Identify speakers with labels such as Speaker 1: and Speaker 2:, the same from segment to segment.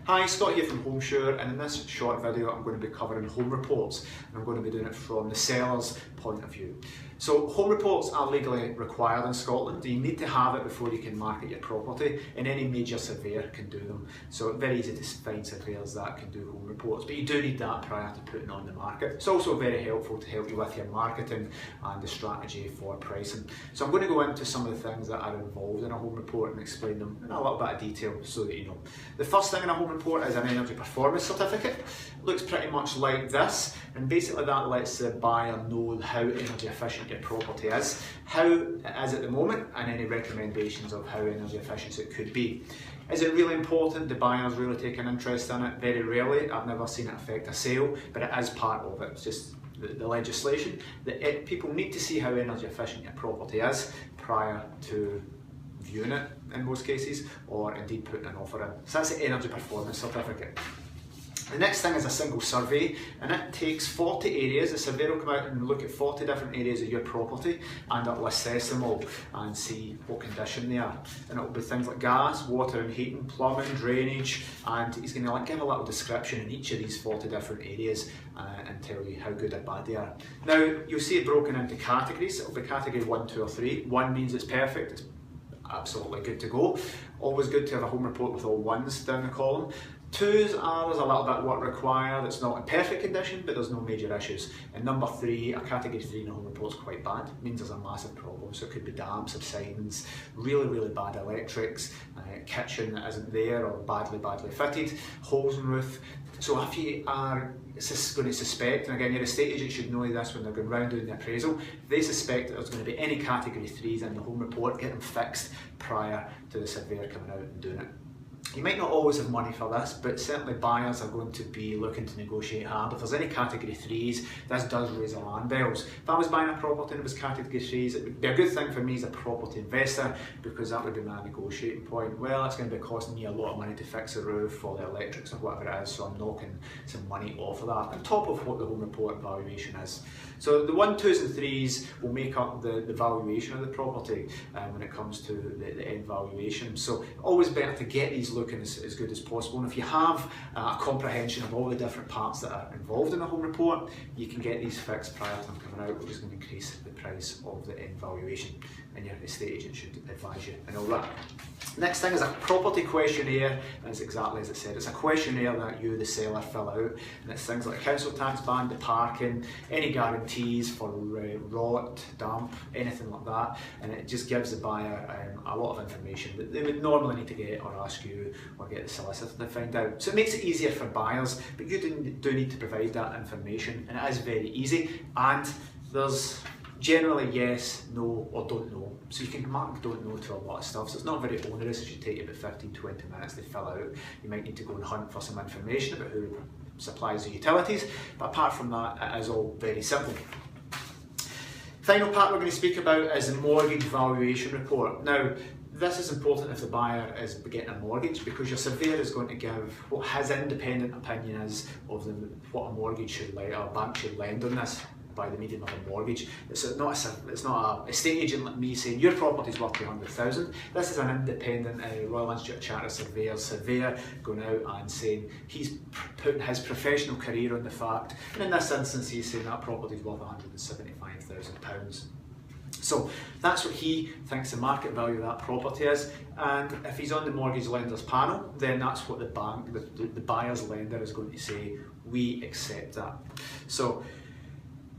Speaker 1: Hi, Scott here from HomeSure, and in this short video I'm going to be covering home reports, and I'm going to be doing it from the seller's point of view. So home reports are legally required in Scotland. You need to have it before you can market your property, and any major surveyor can do them. So it's very easy to find surveyors that can do home reports, but you do need that prior to putting on the market. It's also very helpful to help you with your marketing and the strategy for pricing. So I'm going to go into some of the things that are involved in a home report and explain them in a little bit of detail so that you know. The first thing in a home report is an energy performance certificate. It looks pretty much like this, and basically that lets the buyer know how energy efficient your property is, how it is at the moment, and any recommendations of how energy efficient it could be. Is it really important? The buyers really take an interest in it? Very rarely. I've never seen it affect a sale, but it is part of it. It's just the legislation that people need to see how energy efficient your property is prior to viewing it in most cases, or indeed putting an offer in. So that's the energy performance certificate. The next thing is a single survey, and it takes 40 areas. The surveyor will come out and look at 40 different areas of your property, and it will assess them all and see what condition they are. And it will be things like gas, water and heating, plumbing, drainage, and he's going to give a little description in each of these 40 different areas and tell you how good or bad they are. Now, you'll see it broken into categories. It will be category 1, 2 or 3. 1 means it's perfect. It's absolutely good to go. Always good to have a home report with all ones down the column. 2s are there's a little bit of work required. It's not in perfect condition, but there's no major issues. And number 3, a category 3 in a home report is quite bad. It means there's a massive problem. So it could be damp, subsidence, really bad electrics, kitchen that isn't there or badly fitted, holes in roof. So if you are going to suspect, and again your estate agent should know this when they're going round doing the appraisal, if they suspect that there's going to be any category 3s in the home report, get them fixed prior to the surveyor coming out and doing it. You might not always have money for this, but certainly buyers are going to be looking to negotiate hard. If there's any category 3s, this does raise alarm bells. If I was buying a property and it was category 3s, it would be a good thing for me as a property investor, because that would be my negotiating point. Well, it's going to be costing me a lot of money to fix the roof or the electrics or whatever it is, so I'm knocking some money off of that, on top of what the home report valuation is. So the 1, 2s and 3s will make up the valuation of the property when it comes to the end valuation. So always better to get these looking as good as possible, and if you have a comprehension of all the different parts that are involved in a home report, you can get these fixed prior to them coming out, which is going to increase the price of the end valuation, and your estate agent should advise you and all that. Next thing is a property questionnaire, and it's exactly as it said. It's a questionnaire that you, the seller, fill out, and it's things like council tax band, the parking, any guarantees for rot, damp, anything like that, and it just gives the buyer a lot of information that they would normally need to get or ask you or get the solicitor to find out. So it makes it easier for buyers, but you do need to provide that information, and it is very easy, and there's generally yes, no or don't know. So you can mark don't know to a lot of stuff, so it's not very onerous. It should take you about 15-20 minutes to fill out. You might need to go and hunt for some information about who supplies the utilities, but apart from that, it is all very simple. Final part we're going to speak about is the mortgage valuation report. Now, this is important if the buyer is getting a mortgage, because your surveyor is going to give what his independent opinion is of what a mortgage should lend, or a bank should lend on this by the medium of a mortgage. It's not a estate agent like me saying your property's worth 200,000. This is an independent Royal Institute of Chartered surveyor going out and saying he's putting his professional career on the fact, and in this instance he's saying that property's worth £175,000. So that's what he thinks the market value of that property is, and if he's on the mortgage lenders panel, then that's what the buyer's lender is going to say, we accept that. So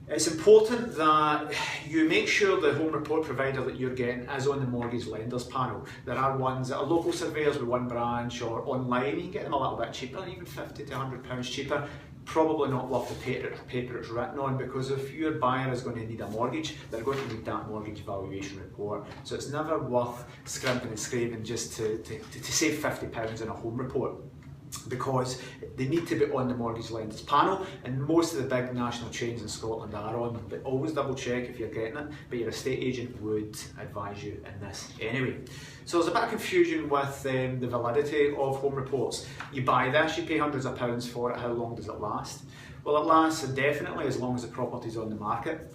Speaker 1: it's important that you make sure the home report provider that you're getting is on the mortgage lenders panel. There are ones that are local surveyors with one branch, or online. You can get them a little bit cheaper, even £50 to £100 cheaper. Probably not worth the paper it's written on, because if your buyer is going to need a mortgage, they're going to need that mortgage valuation report. So it's never worth scrimping and scraping just to save £50 in a home report, because they need to be on the mortgage lenders panel, and most of the big national chains in Scotland are on them, but always double check if you're getting it, but your estate agent would advise you in this anyway. So there's a bit of confusion with the validity of home reports. You buy this, you pay hundreds of pounds for it, how long does it last? Well, it lasts indefinitely as long as the property's on the market.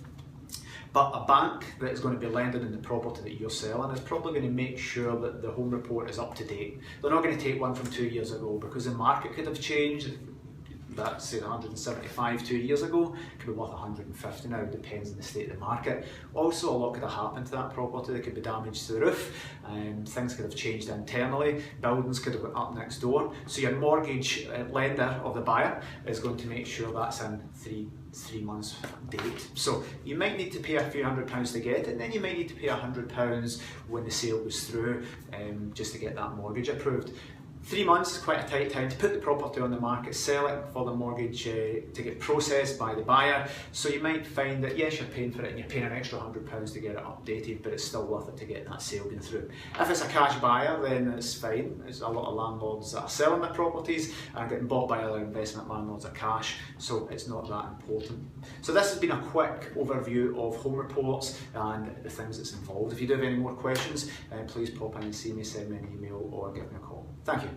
Speaker 1: But a bank that is going to be lending in the property that you're selling is probably going to make sure that the home report is up to date. They're not going to take one from 2 years ago, because the market could have changed. That, say, 175 2 years ago could be worth 150 now. It depends on the state of the market. Also, a lot could have happened to that property. There could be damage to the roof, things could have changed internally, buildings could have went up next door. So your mortgage lender or the buyer is going to make sure that's in three months date. So you might need to pay a few £100s to get it, and then you might need to pay £100 when the sale goes through, just to get that mortgage approved. 3 months is quite a tight time to put the property on the market, sell it for the mortgage to get processed by the buyer. So you might find that yes, you're paying for it and you're paying an extra £100 to get it updated, but it's still worth it to get that sale going through. If it's a cash buyer, then it's fine. There's a lot of landlords that are selling their properties and getting bought by other investment landlords at cash, so it's not that important. So this has been a quick overview of home reports and the things that's involved. If you do have any more questions, please pop in and see me, send me an email or give me a call. Thank you.